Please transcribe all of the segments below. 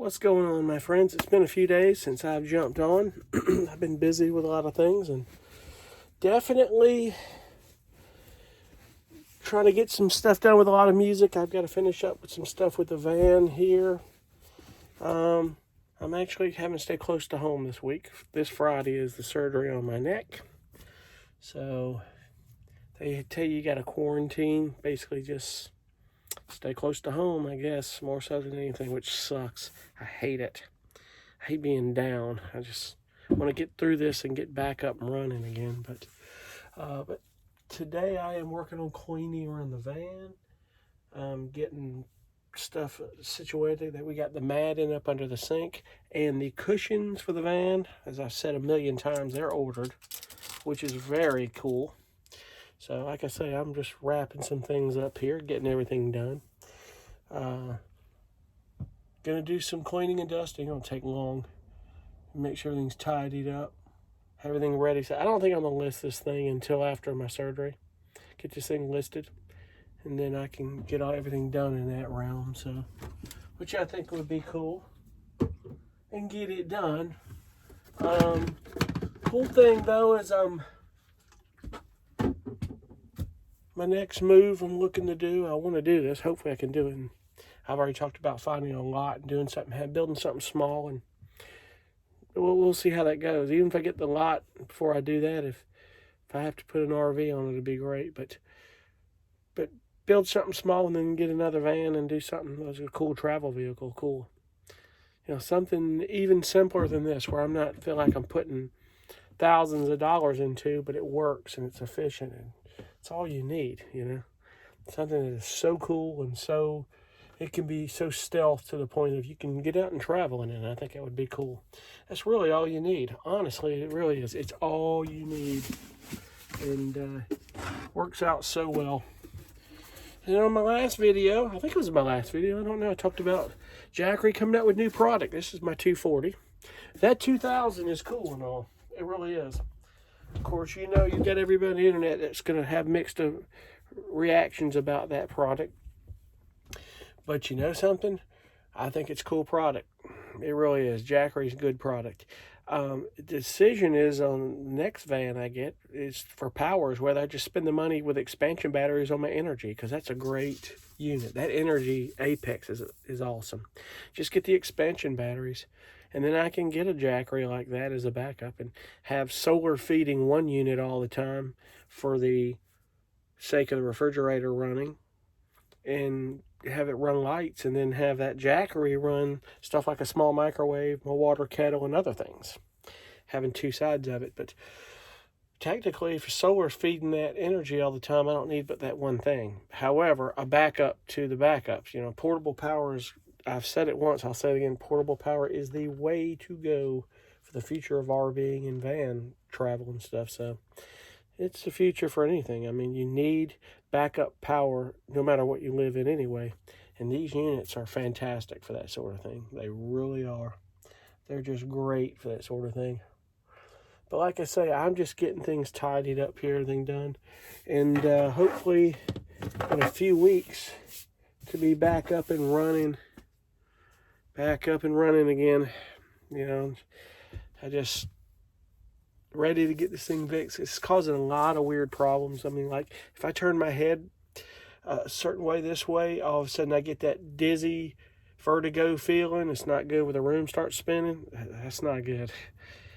What's going on, my friends? It's been a few days since I've jumped on. I've been busy with a lot of things and definitely trying to get some stuff done with a lot of music. I've got to finish up with some stuff with the van here. I'm actually having to stay close to home this week. This Friday is the surgery on my neck. So they tell you got to quarantine, basically just stay close to home, I guess, more so than anything, which sucks. I hate it. I hate being down. I just want to get through this and get back up and running again. But today I am working on cleaning around the van, getting stuff situated. That we got the matting up under the sink and the cushions for the van. As I've said a million times, they're ordered, which is very cool. So, like I say, I'm just wrapping some things up here, getting everything done. Gonna do some cleaning and dusting. It'll take long. Make sure everything's tidied up, everything ready. So I don't think I'm gonna list this thing until after my surgery. Get this thing listed, and then I can get everything done in that realm. So, which I think would be cool, and get it done. Cool thing though is my next move I'm looking to do. I want to do this. Hopefully I can do it. And I've already talked about finding a lot and doing something, building something small, and we'll see how that goes. Even if I get the lot before I do that, if I have to put an RV on it, it'd be great. But build something small and then get another van and do something that's a cool travel vehicle. Cool, something even simpler than this, where I'm not feel like I'm putting thousands of dollars into, but it works and it's efficient and it's all you need. Something that is so cool and so. It can be so stealth to the point of you can get out and travel in it. And I think that would be cool. That's really all you need. Honestly, it really is. It's all you need. And works out so well. And on my last video, I think it was my last video, I don't know, I talked about Jackery coming out with new product. This is my 240. That 2000 is cool and all. It really is. Of course, you've got everybody on the internet that's going to have mixed reactions about that product. But you know something? I think it's a cool product. It really is. Jackery's a good product. The decision is on the next van I get is for powers, whether I just spend the money with expansion batteries on my Energy, because that's a great unit. That Energy Apex is awesome. Just get the expansion batteries, and then I can get a Jackery like that as a backup and have solar feeding one unit all the time for the sake of the refrigerator running, and have it run lights, and then have that Jackery run stuff like a small microwave, a water kettle, and other things. Having two sides of it. But technically, if solar feeding that energy all the time, I don't need but that one thing. However, a backup to the backups. Portable power is, I've said it once, I'll say it again, portable power is the way to go for the future of RVing and van travel and stuff. So it's the future for anything. I mean, you need backup power no matter what you live in anyway. And these units are fantastic for that sort of thing. They really are. They're just great for that sort of thing. But like I say, I'm just getting things tidied up here, everything done. And hopefully in a few weeks to be back up and running again. I just ready to get this thing fixed. It's causing a lot of weird problems. I mean, like if I turn my head a certain way this way, all of a sudden I get that dizzy vertigo feeling. It's not good when the room starts spinning. That's not good.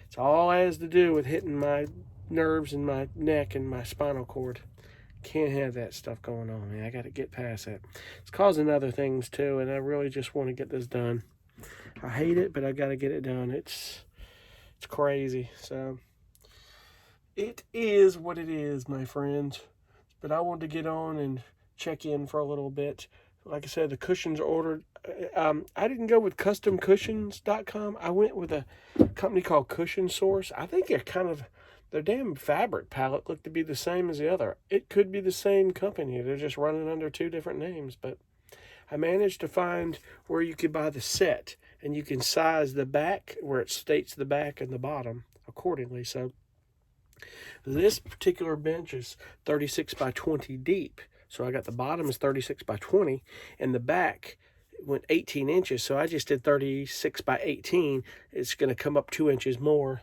It's all has to do with hitting my nerves in my neck and my spinal cord. Can't have that stuff going on, man. I got to get past that. It's causing other things too, and I really just want to get this done. I hate it, but I got to get it done. It's crazy. So it is what it is, my friends. But I wanted to get on and check in for a little bit. Like I said, the cushions are ordered. I didn't go with customcushions.com. I went with a company called Cushion Source. I think their damn fabric palette looked to be the same as the other. It could be the same company. They're just running under two different names. But I managed to find where you could buy the set, and you can size the back where it states the back and the bottom accordingly. So this particular bench is 36 by 20 deep. So I got the bottom is 36 by 20, and the back it went 18 inches. So I just did 36 by 18. It's going to come up 2 inches more.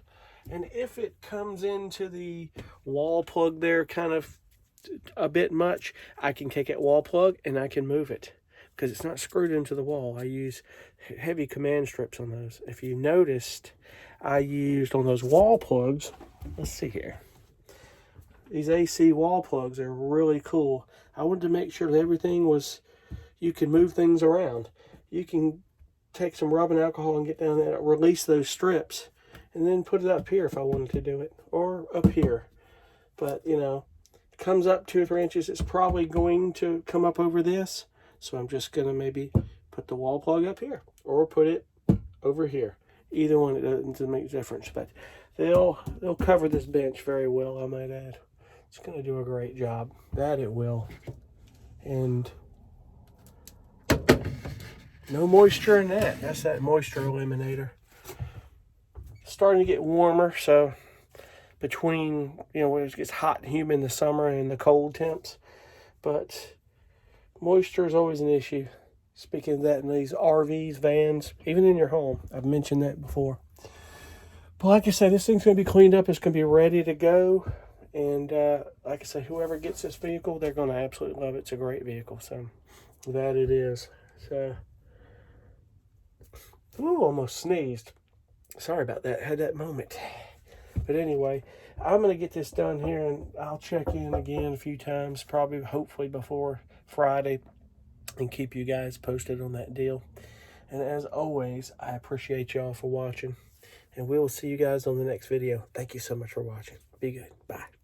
And if it comes into the wall plug there kind of a bit much, I can take that wall plug and I can move it because it's not screwed into the wall. I use heavy command strips on those. If you noticed, I used on those wall plugs, let's see here. These AC wall plugs are really cool. I wanted to make sure that everything was, you can move things around. You can take some rubbing alcohol and get down there, release those strips, and then put it up here if I wanted to do it, or up here. But, you know, it comes up 2 or 3 inches. It's probably going to come up over this. So I'm just going to maybe put the wall plug up here or put it over here. Either one, it doesn't make a difference. But they'll cover this bench very well, I might add. It's going to do a great job. That it will. And no moisture in that. That's that moisture eliminator. Starting to get warmer, so between, you know, when it gets hot and humid in the summer and the cold temps. But moisture is always an issue. Speaking of that, in these RVs, vans, even in your home. I've mentioned that before. But like I said, this thing's going to be cleaned up. It's going to be ready to go. And like I say, whoever gets this vehicle, they're going to absolutely love it. It's a great vehicle. So that it is. So, ooh, almost sneezed. Sorry about that. Had that moment. But anyway, I'm going to get this done here, and I'll check in again a few times, probably, hopefully before Friday, and keep you guys posted on that deal. And as always, I appreciate y'all for watching, and we will see you guys on the next video. Thank you so much for watching. Be good. Bye.